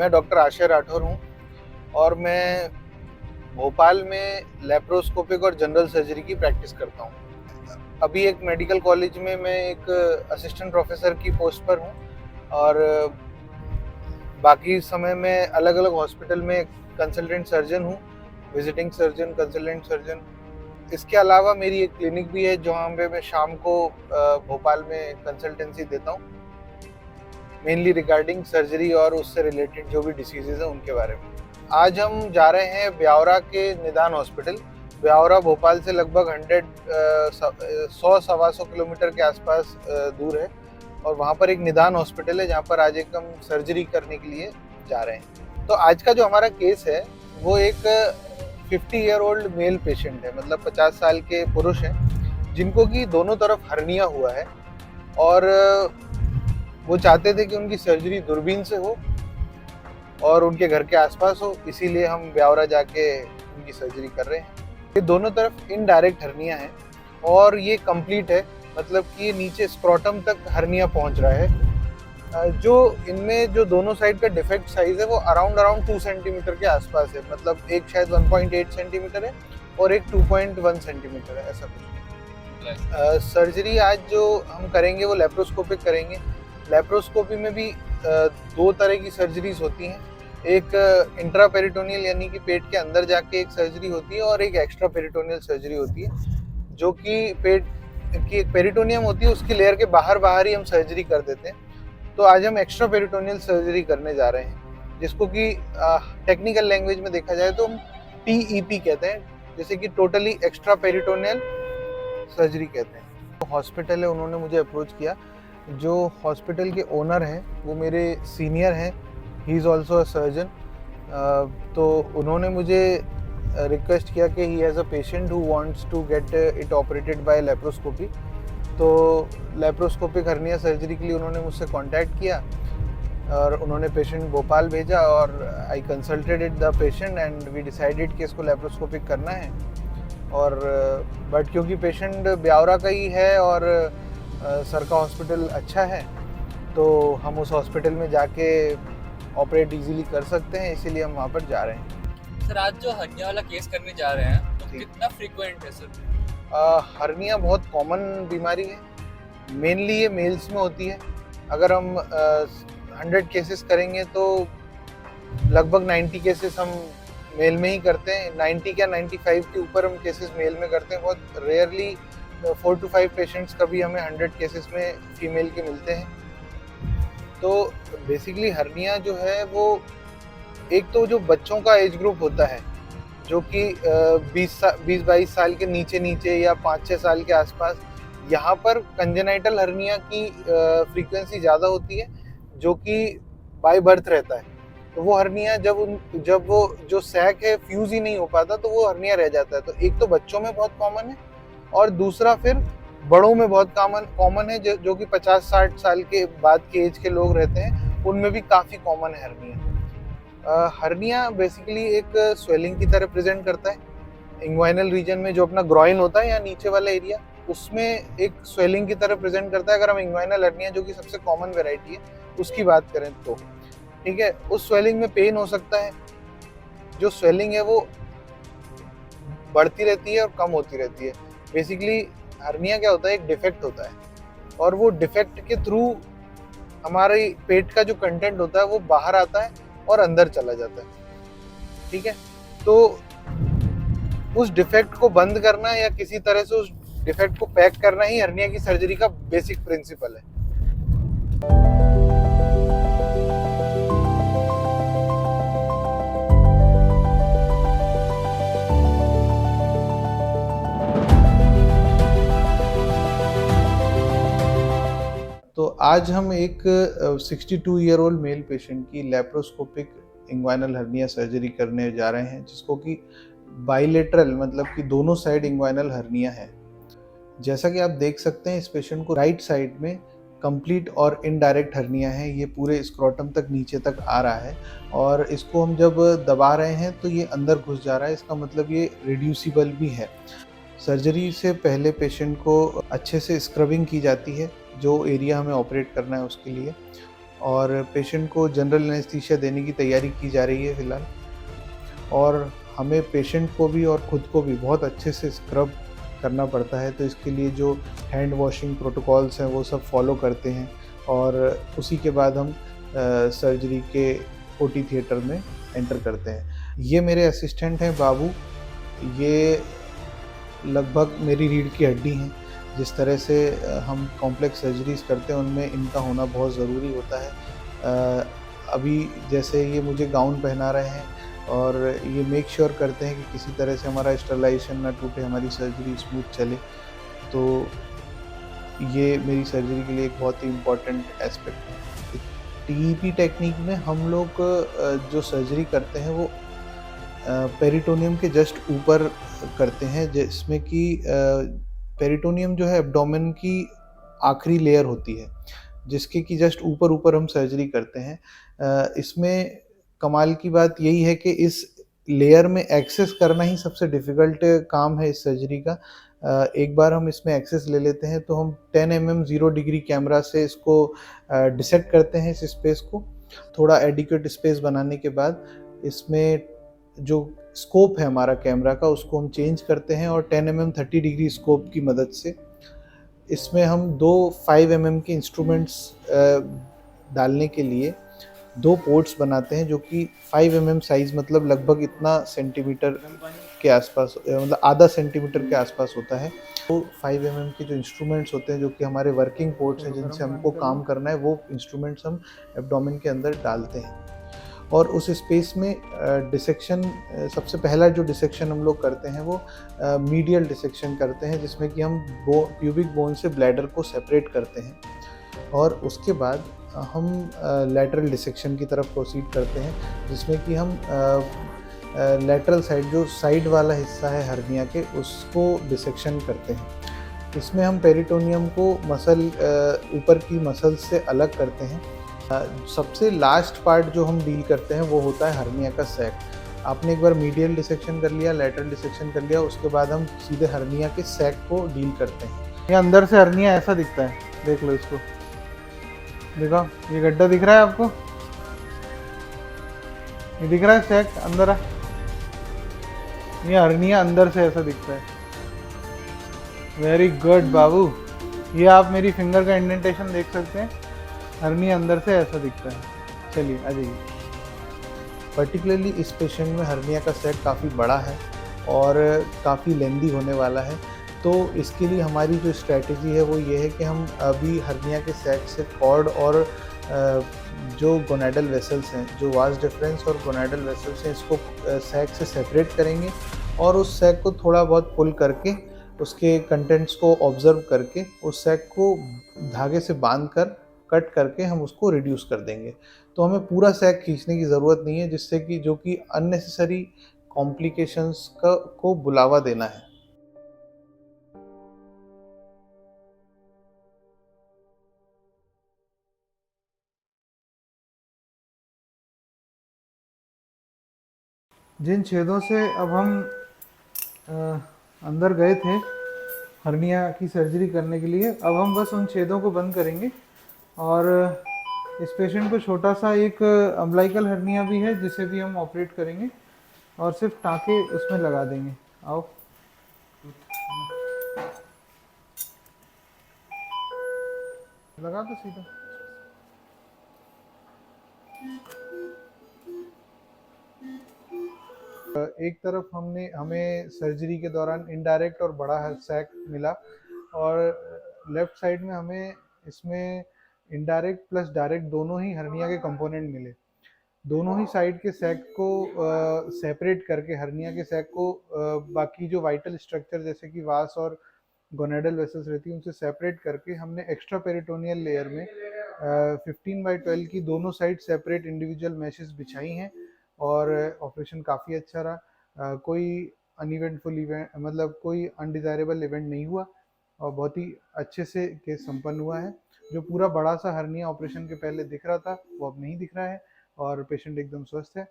मैं डॉक्टर आशय राठौर हूँ और मैं भोपाल में लेप्रोस्कोपिक और जनरल सर्जरी की प्रैक्टिस करता हूँ। अभी एक मेडिकल कॉलेज में मैं एक असिस्टेंट प्रोफेसर की पोस्ट पर हूँ और बाकी समय में अलग अलग हॉस्पिटल में कंसल्टेंट सर्जन हूँ, विजिटिंग सर्जन, कंसल्टेंट सर्जन। इसके अलावा मेरी एक क्लिनिक भी है जहाँ पे मैं शाम को भोपाल में कंसल्टेंसी देता हूँ, मेनली रिगार्डिंग सर्जरी और उससे रिलेटेड जो भी डिसीजेज हैं उनके बारे में। आज हम जा रहे हैं ब्यावरा के निदान हॉस्पिटल। ब्यावरा भोपाल से लगभग 100-125 किलोमीटर के आसपास दूर है और वहाँ पर एक निदान हॉस्पिटल है जहाँ पर आज एक हम सर्जरी करने के लिए जा रहे हैं। तो आज का जो हमारा केस है वो एक 50 ईयर ओल्ड मेल पेशेंट है, मतलब 50 साल के पुरुष हैं जिनको कि दोनों तरफ हर्निया हुआ है और वो चाहते थे कि उनकी सर्जरी दूरबीन से हो और उनके घर के आसपास हो, इसीलिए हम ब्यावरा जाके उनकी सर्जरी कर रहे हैं। ये दोनों तरफ इनडायरेक्ट हर्निया है और ये कंप्लीट है, मतलब कि ये नीचे स्क्रोटम तक हर्निया पहुंच रहा है। जो इनमें जो दोनों साइड का डिफेक्ट साइज है वो अराउंड 2 सेंटीमीटर के आसपास है, मतलब एक शायद 1.8 सेंटीमीटर है और एक 2.1 सेंटीमीटर है, ऐसा कुछ। सर्जरी आज जो हम करेंगे वो लेप्रोस्कोपिक करेंगे। लेप्रोस्कोपी में भी 2 तरह की सर्जरीज होती हैं। एक इंट्रापेरिटोनियल यानी कि पेट के अंदर जाके एक सर्जरी होती है और एक एक्स्ट्रा पेरिटोनियल सर्जरी होती है, जो कि पेट की एक पेरिटोनियम होती है उसकी लेयर के बाहर ही हम सर्जरी कर देते हैं। तो आज हम एक्स्ट्रा पेरिटोनियल सर्जरी करने जा रहे हैं, जिसको कि टेक्निकल लैंग्वेज में देखा जाए तो हम TEP कहते हैं, जैसे कि टोटली एक्स्ट्रा पेरिटोनियल सर्जरी कहते हैं। तो हॉस्पिटल है, उन्होंने मुझे अप्रोच किया। जो हॉस्पिटल के ओनर हैं वो मेरे सीनियर हैं, he is also a surgeon. तो उन्होंने मुझे रिक्वेस्ट किया कि he has a patient who wants to get it operated by laparoscopy. तो लेप्रोस्कोपिक हर्निया सर्जरी के लिए उन्होंने मुझसे कांटेक्ट किया और उन्होंने पेशेंट भोपाल भेजा और I consulted the patient and we decided कि इसको लेप्रोस्कोपिक करना है। और बट क्योंकि पेशेंट ब्यावरा का ही है और सर का हॉस्पिटल अच्छा है तो हम उस हॉस्पिटल में जाके ऑपरेट इजीली कर सकते हैं, इसीलिए हम वहाँ पर जा रहे हैं। सर आज जो हर्निया वाला केस करने जा रहे हैं तो कितना फ्रीक्वेंट है सर? हर्निया बहुत कॉमन बीमारी है, मेनली ये मेल्स में होती है। अगर हम 100 केसेस करेंगे तो लगभग 90 केसेस हम मेल में ही करते हैं। 90 क्या 95 के ऊपर हम केसेस मेल में करते हैं। बहुत रेयरली 4 to 5 पेशेंट्स कभी हमें 100 केसेस में फीमेल के मिलते हैं। तो बेसिकली हर्निया जो है वो एक तो जो बच्चों का एज ग्रुप होता है जो कि 20-22 साल के नीचे या 5-6 साल के आसपास, यहाँ पर कंजेनाइटल हर्निया की फ्रीक्वेंसी ज़्यादा होती है जो कि बाय बर्थ रहता है। तो वो हर्निया जब वो जो सैक है फ्यूज ही नहीं हो पाता तो वो हर्निया रह जाता है। तो एक तो बच्चों में बहुत कॉमन है और दूसरा फिर बड़ों में बहुत कॉमन है, जो कि 50-60 साल के बाद के एज के लोग रहते हैं उनमें भी काफ़ी कॉमन है हर्निया। हर्निया बेसिकली एक स्वेलिंग की तरह प्रेजेंट करता है। इंग्वाइनल रीजन में जो अपना ग्रॉइन होता है या नीचे वाला एरिया, उसमें एक स्वेलिंग की तरह प्रेजेंट करता है। अगर हम इंग्वाइनल हर्निया जो कि सबसे कॉमन वेराइटी है उसकी बात करें तो ठीक है, उस स्वेलिंग में पेन हो सकता है। जो स्वेलिंग है वो बढ़ती रहती है और कम होती रहती है। बेसिकली हर्निया क्या होता है, एक डिफेक्ट होता है और वो डिफेक्ट के थ्रू हमारे पेट का जो कंटेंट होता है वो बाहर आता है और अंदर चला जाता है। ठीक है, तो उस डिफेक्ट को बंद करना या किसी तरह से उस डिफेक्ट को पैक करना ही हर्निया की सर्जरी का बेसिक प्रिंसिपल है। तो आज हम एक 62 ईयर ओल्ड मेल पेशेंट की लेप्रोस्कोपिक इंग्वाइनल हर्निया सर्जरी करने जा रहे हैं, जिसको कि बाइलेटरल मतलब कि दोनों साइड इंग्वाइनल हर्निया है। जैसा कि आप देख सकते हैं इस पेशेंट को राइट साइड में कंप्लीट और इनडायरेक्ट हर्निया है, ये पूरे स्क्रोटम तक नीचे तक आ रहा है और इसको हम जब दबा रहे हैं तो ये अंदर घुस जा रहा है, इसका मतलब ये रिड्यूसिबल भी है। सर्जरी से पहले पेशेंट को अच्छे से स्क्रबिंग की जाती है जो एरिया हमें ऑपरेट करना है उसके लिए, और पेशेंट को जनरल एनेस्थीसिया देने की तैयारी की जा रही है फ़िलहाल। और हमें पेशेंट को भी और खुद को भी बहुत अच्छे से स्क्रब करना पड़ता है, तो इसके लिए जो हैंड वॉशिंग प्रोटोकॉल्स हैं वो सब फॉलो करते हैं और उसी के बाद हम सर्जरी के ओटी थिएटर में एंटर करते हैं। ये मेरे असिस्टेंट हैं बाबू, ये लगभग मेरी रीढ़ की हड्डी हैं। जिस तरह से हम कॉम्प्लेक्स सर्जरीज़ करते हैं उनमें इनका होना बहुत ज़रूरी होता है। अभी जैसे ये मुझे गाउन पहना रहे हैं और ये मेक श्योर करते हैं कि किसी तरह से हमारा स्टरलाइजेशन ना टूटे, हमारी सर्जरी स्मूथ चले। तो ये मेरी सर्जरी के लिए एक बहुत ही इम्पोर्टेंट एस्पेक्ट है। टीईपी टेक्निक में हम लोग जो सर्जरी करते हैं वो पेरिटोनियम के जस्ट ऊपर करते हैं, जिसमें कि पेरिटोनियम जो है एब्डोमेन की आखिरी लेयर होती है, जिसके कि जस्ट ऊपर हम सर्जरी करते हैं। इसमें कमाल की बात यही है कि इस लेयर में एक्सेस करना ही सबसे डिफ़िकल्ट काम है इस सर्जरी का। एक बार हम इसमें एक्सेस ले लेते हैं तो हम 10 0 डिग्री कैमरा से इसको डिसेक्ट करते हैं इस स्पेस को। थोड़ा एडिक्वेट स्पेस बनाने के बाद इसमें जो स्कोप है हमारा कैमरा का उसको हम चेंज करते हैं और 10 30 डिग्री स्कोप की मदद से इसमें हम दो 5 के इंस्ट्रूमेंट्स डालने के लिए दो पोर्ट्स बनाते हैं जो कि 5 साइज़, मतलब लगभग इतना सेंटीमीटर के आसपास, मतलब आधा सेंटीमीटर के आसपास होता है। तो 5 के जो इंस्ट्रूमेंट्स होते हैं जो कि हमारे वर्किंग पोर्ट्स हैं जिनसे हमको काम करना है, वो इंस्ट्रूमेंट्स हम एब्डोमेन के अंदर डालते हैं। और उस स्पेस में डिसेक्शन, सबसे पहला जो डिसेक्शन हम लोग करते हैं वो मीडियल डिसेक्शन करते हैं, जिसमें कि हम प्यूबिक बोन से ब्लैडर को सेपरेट करते हैं। और उसके बाद हम लैटरल डिसेक्शन की तरफ प्रोसीड करते हैं, जिसमें कि हम लैटरल साइड, जो साइड वाला हिस्सा है हर्निया के, उसको डिसेक्शन करते हैं। इसमें हम पेरिटोनियम को मसल, ऊपर की मसल से अलग करते हैं। सबसे लास्ट पार्ट जो हम डील करते हैं वो होता है हर्निया का सैक। आपने एक बार मीडियल डिसेक्शन कर लिया, लैटरल डिसेक्शन कर लिया, उसके बाद हम सीधे हर्निया के सैक को डील करते हैं। ये अंदर से हर्निया ऐसा दिखता है, देख लो इसको, देखो ये गड्ढा दिख रहा है आपको, ये दिख रहा है सैक अंदर आ, ये हर्निया अंदर से ऐसा दिखता है। वेरी गुड बाबू, ये आप मेरी फिंगर का इंडेंटेशन देख सकते हैं, हर्निया अंदर से ऐसा दिखता है। चलिए आ जाइए। पर्टिकुलरली इस पेशेंट में हर्निया का सेट काफ़ी बड़ा है और काफ़ी लेंदी होने वाला है, तो इसके लिए हमारी जो स्ट्रैटेजी है वो ये है कि हम अभी हर्निया के सेट से कॉर्ड और जो गोनाडल वेसल्स हैं, जो वास डिफरेंस और गोनाडल वेसल्स हैं, इसको सैक से सेपरेट करेंगे और उस सैक को थोड़ा बहुत पुल करके, उसके कंटेंट्स को ऑब्जर्व करके, उस सैक को धागे से बांध कर कट करके हम उसको रिड्यूस कर देंगे। तो हमें पूरा सैक खींचने की ज़रूरत नहीं है, जिससे कि जो कि अननेसेसरी कॉम्प्लिकेशंस को बुलावा देना है। जिन छेदों से अब हम अंदर गए थे हर्निया की सर्जरी करने के लिए, अब हम बस उन छेदों को बंद करेंगे। और इस पेशेंट को छोटा सा एक अम्बिलिकल हर्निया भी है जिसे भी हम ऑपरेट करेंगे और सिर्फ टाँके उसमें लगा देंगे। आओ, लगा दो सीधा। एक तरफ हमें सर्जरी के दौरान इनडायरेक्ट और बड़ा सैक मिला और लेफ्ट साइड में हमें इसमें इनडायरेक्ट प्लस डायरेक्ट दोनों ही हर्निया के कंपोनेंट मिले। दोनों ही साइड के सैक को सेपरेट करके, हर्निया के सैक को बाकी जो वाइटल स्ट्रक्चर जैसे कि वास और गोनेडल वेसल्स रहती है उनसे सेपरेट करके हमने एक्स्ट्रा पेरिटोनियल लेयर में 15/12 की दोनों साइड सेपरेट इंडिविजुअल मैशेस बिछाई हैं और ऑपरेशन काफ़ी अच्छा रहा। कोई अनइवेंटफुल इवेंट, मतलब कोई अनडिज़ायरेबल इवेंट नहीं हुआ और बहुत ही अच्छे से केस संपन्न हुआ है। जो पूरा बड़ा सा हर्निया ऑपरेशन के पहले दिख रहा था वो अब नहीं दिख रहा है और पेशेंट एकदम स्वस्थ है।